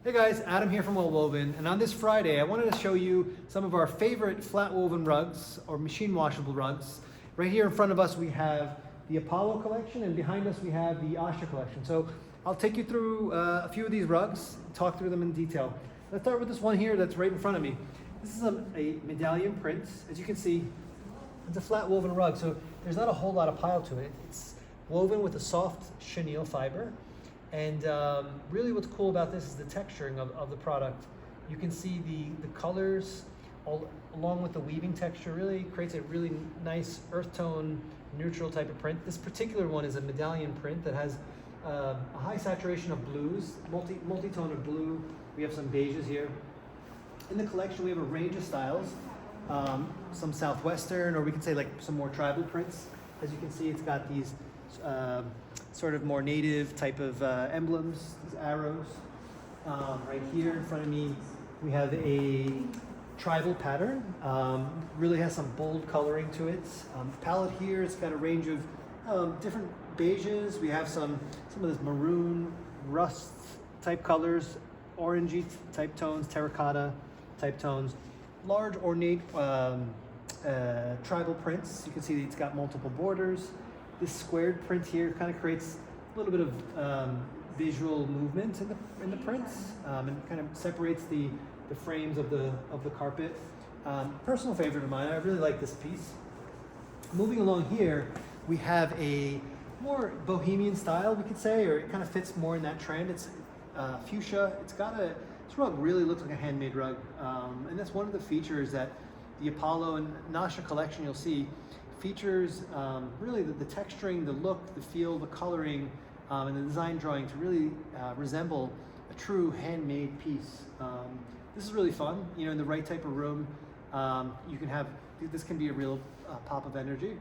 Hey guys, Adam here from Wellwoven, and on this Friday I wanted to show you some of our favorite flat woven rugs or machine washable rugs. Right here in front of us we have the Apollo collection, and behind us we have the Asha collection. So I'll take you through a few of these rugs, talk through them in detail. Let's start with this one here that's right in front of me. This is a Medallion Prince. As you can see, it's a flat woven rug, so there's not a whole lot of pile to it. It's woven with a soft chenille fiber. And really what's cool about this is the texturing of the product. You can see the colors along with the weaving texture really creates a really nice earth tone, neutral type of print. This particular one is a medallion print that has a high saturation of blues, multi-tone of blue. We have some beiges here. In the collection we have a range of styles, some southwestern, or we can say like some more tribal prints. As you can see, it's got these sort of more native type of emblems, these arrows. Right here in front of me, we have a tribal pattern. Really has some bold coloring to it. Palette here, it's got a range of different beiges. We have some of this maroon, rust type colors, orangey type tones, terracotta type tones, large ornate tribal prints. You can see it's got multiple borders. This squared print here kind of creates a little bit of visual movement in the prints, and kind of separates the frames of the carpet. Personal favorite of mine. I really like this piece. Moving along here, we have a more Bohemian style, we could say, or it kind of fits more in that trend. It's fuchsia. This rug really looks like a handmade rug, and that's one of the features that the Apollo and Asha collection you'll see features really the texturing, the look, the feel, the coloring, and the design drawing to really resemble a true handmade piece. This is really fun. You know, in the right type of room, you can have, this can be a real pop of energy.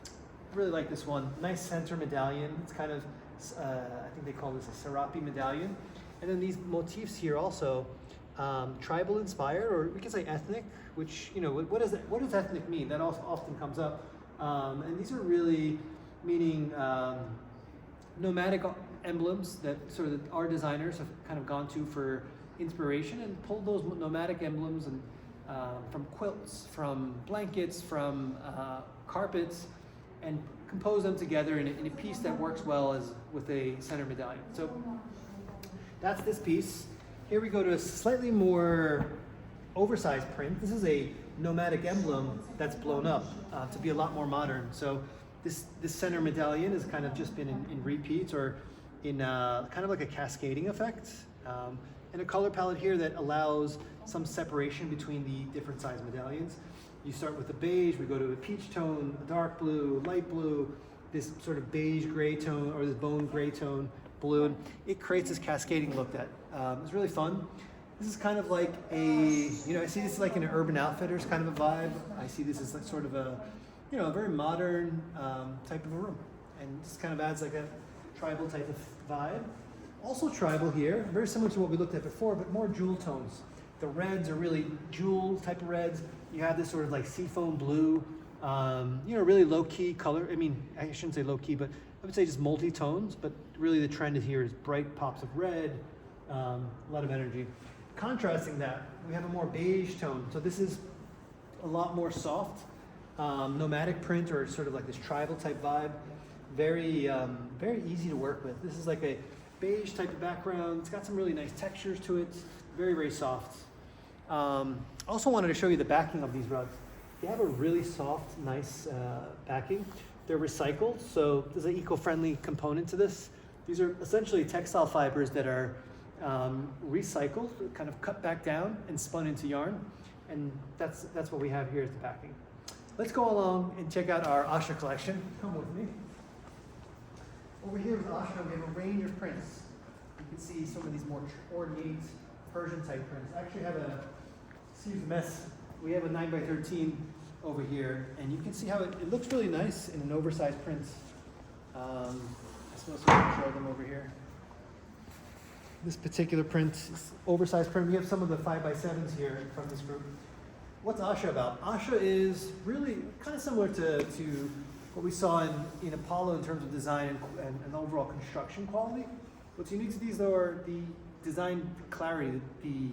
I really like this one. Nice center medallion. It's kind of, I think they call this a serape medallion. And then these motifs here also, tribal inspired, or we can say ethnic, which, you know, what does ethnic mean? That also often comes up. And these are really meaning nomadic emblems that sort of our designers have kind of gone to for inspiration and pulled those nomadic emblems and from quilts, from blankets, from carpets, and compose them together in a piece that works well with a center medallion. So that's this piece. Here we go to a slightly more oversized print. This is a nomadic emblem that's blown up to be a lot more modern. So this center medallion has kind of just been in repeats, or in kind of like a cascading effect, and a color palette here that allows some separation between the different size medallions. You start with the beige, we go to a peach tone, a dark blue, light blue, this sort of beige gray tone, or this bone gray tone, blue, and it creates this cascading look that is really fun. This is kind of like I see this like in an Urban Outfitters kind of a vibe. I see this as like sort of a, a very modern type of a room. And this kind of adds like a tribal type of vibe. Also tribal here, very similar to what we looked at before, but more jewel tones. The reds are really jewel type of reds. You have this sort of like seafoam blue, really low key color. I mean, I shouldn't say low key, but I would say just multi-tones, but really the trend here is bright pops of red, a lot of energy. Contrasting that, we have a more beige tone. So this is a lot more soft, nomadic print, or sort of like this tribal type vibe. Very, very easy to work with. This is like a beige type of background. It's got some really nice textures to it. Very, very soft. Also wanted to show you the backing of these rugs. They have a really soft, nice backing. They're recycled, so there's an eco-friendly component to this. These are essentially textile fibers that are recycled, kind of cut back down and spun into yarn, and that's what we have here as the backing. Let's go along and check out our Asha collection. Come with me. Over here with Asha, we have a range of prints. You can see some of these more ornate Persian type prints. I actually have excuse the mess, we have a 9x13 over here, and you can see how it looks really nice in an oversized print. I suppose we can show them over here. This particular print, oversized print, we have some of the 5x7s here from this group. What's Asha about? Asha is really kind of similar to what we saw in Apollo in terms of design and overall construction quality. What's unique to these though are the design clarity, the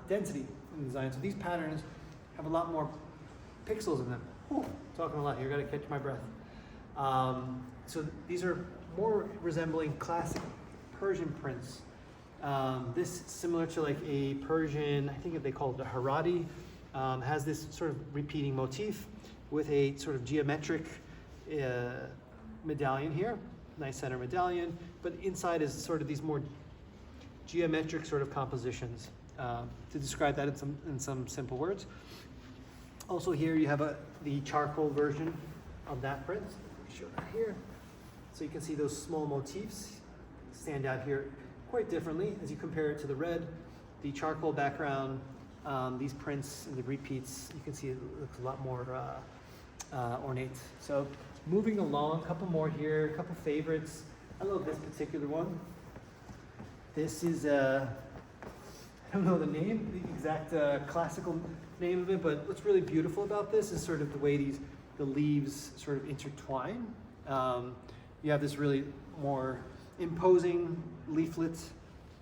density in the design. So these patterns have a lot more pixels in them. Ooh, talking a lot here, gotta catch my breath. So these are more resembling classic Persian prints. This similar to like a Persian, I think they call it the Harit, has this sort of repeating motif with a sort of geometric medallion here, nice center medallion, but inside is sort of these more geometric sort of compositions. To describe that in some simple words. Also here you have the charcoal version of that print. Let me show that here. So you can see those small motifs stand out here quite differently as you compare it to the red, the charcoal background, these prints and the repeats. You can see it looks a lot more ornate. So moving along, a couple more here, a couple favorites. I love this particular one. This is, I don't know the name, the exact classical name of it, but what's really beautiful about this is sort of the way the leaves sort of intertwine. You have this really more imposing leaflets,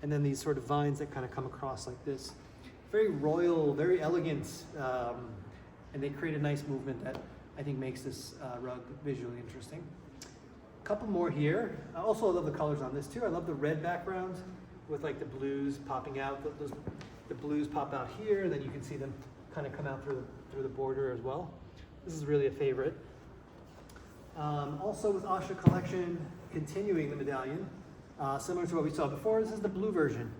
and then these sort of vines that kind of come across like this. Very royal, very elegant, and they create a nice movement that I think makes this rug visually interesting. A couple more here. I also love the colors on this too. I love the red background with like the blues popping out. The blues pop out here, and then you can see them kind of come out through the border as well. This is really a favorite. Also with Asha collection, continuing the medallion, similar to what we saw before, this is the blue version.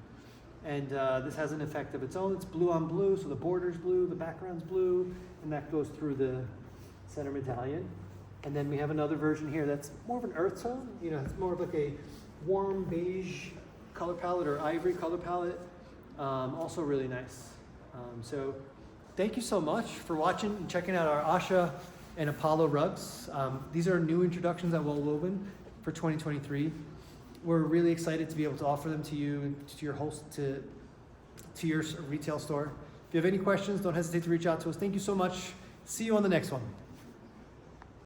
And this has an effect of its own. It's blue on blue, so the border's blue, the background's blue, and that goes through the center medallion. And then we have another version here that's more of an earth tone. You know, it's more of like a warm beige color palette or ivory color palette. Also really nice. So thank you so much for watching and checking out our Asha and Apollo rugs. These are new introductions at Wholesale for 2023. We're really excited to be able to offer them to you, to your retail store. If you have any questions, don't hesitate to reach out to us. Thank you so much. See you on the next one.